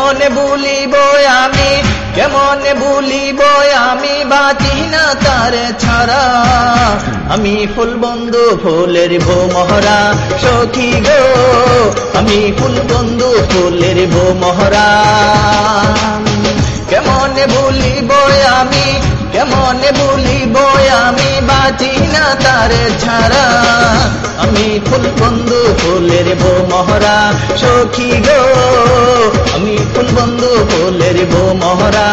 কেমনে ভুলিব আমি, কেমনে ভুলিব আমি, বাঁচি না তার ছাড়া। আমি ফুল বন্ধু ফুলের ভোমরা সখী গো, আমি ফুল বন্ধু ফুলের ভোমরা। কেমনে ভুলিব আমি, কেমনে ভুলিব আমি, বাঁচি না তার ছাড়া। আমি ফুল বন্ধু ফুলের ভোমরা সখী গো, আমি ফুল বন্ধু ফুলের ভোমরা।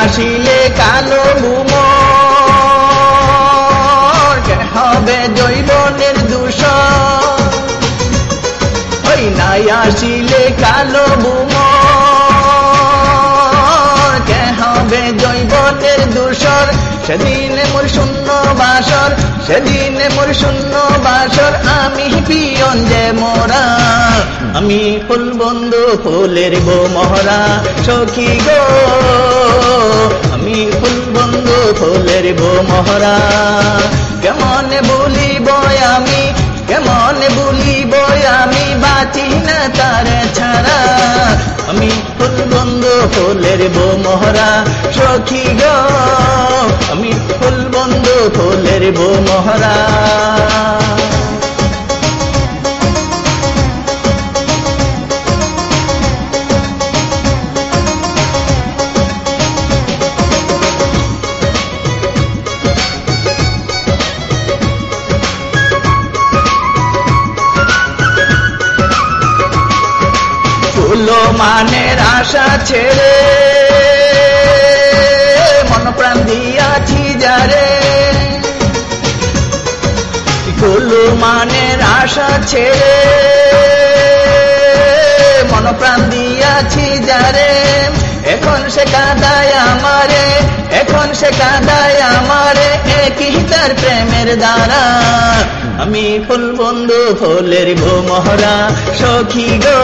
আসিলে কালো ভুমর, কে হবে জৈবনের দূষণ। ওই নাই আসিলে কালো ভুমর, কে হবে জৈবনের দূষণ। সেদিনে মোর শূন্য বাসর, সেদিনে মোর শূন্য বাসর, আমি পিয়ন যে মোরা। আমি ফুল বন্ধু ফুলের ভোমরা সখী গো, আমি ফুল বন্ধু ফুলের ভোমরা। কেমনে ভুলিব আমি, কেমনে ভুলিব আমি, বাঁচি না তার ছাড়া। আমি ফুল বন্ধু ফুলের ভোমরা সখী গো, আমি ফুল বন্ধু ফুলের ভোমরা। মানের আশা ছেড়ে মন প্রাণ দিয়াছি যারে, কুলু মানের আশা ছেড়ে মন প্রাণ দিয়াছি যারে। এখন সে কাঁদায় আমারে, এখন সে কাঁদায় আমারে, একই তার প্রেমের দ্বারা। আমি ফুল বন্ধু ফুলের ভোমরা সখী গো,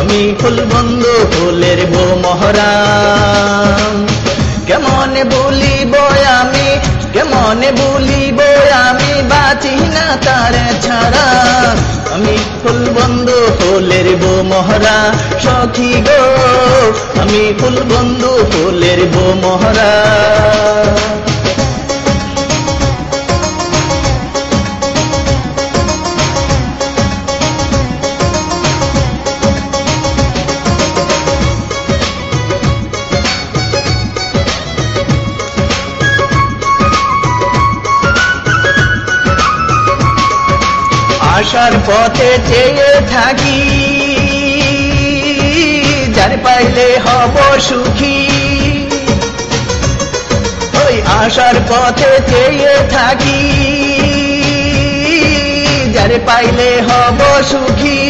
আমি ফুল বন্ধু ফুলের ভোমরা। কেমনে ভুলিব আমি, কেমনে ভুলিব আমি, বাঁচি না তার ছাড়া। আমি ফুল বন্ধু ফুলের ভোমরা সখী গো, আমি ফুল বন্ধু ফুলের ভোমরা। আশার পথে চেয়ে থাকি, যার পাইলে হব সুখী। ওই আশার পথে চেয়ে থাকি, যার পাইলে হব সুখী।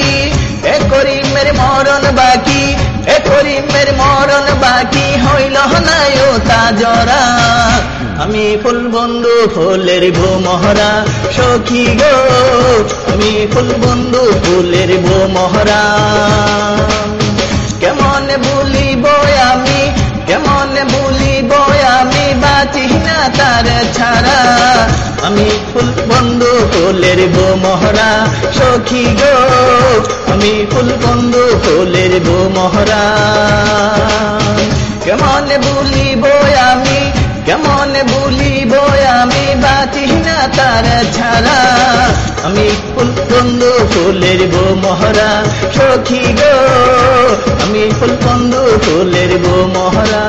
এ করিমের মরণ বাকি, এ করিমের মরণ বাকি, হইল নাই ও তা জরা। আমি ফুল বন্ধু ফুলের ভোমরা সখী গো, আমি ফুল বন্ধু ফুলের ভোমরা। কেমনে ভুলিব আমি, কেমনে ভুলিব আমি, বাঁচি না তার ছাড়া। আমি ফুল বন্ধু ফুলের ভোমরা সখী গো, আমি ফুল বন্ধু ফুলের ভোমরা। কেমনে ভুলিব আমি, কেমনে ভুলিব আমি, বাঁচি না তার ছাড়া। আমি ফুল বন্ধু ফুলের ভোমরা সখী গো, আমি ফুল বন্ধু ফুলের ভোমরা।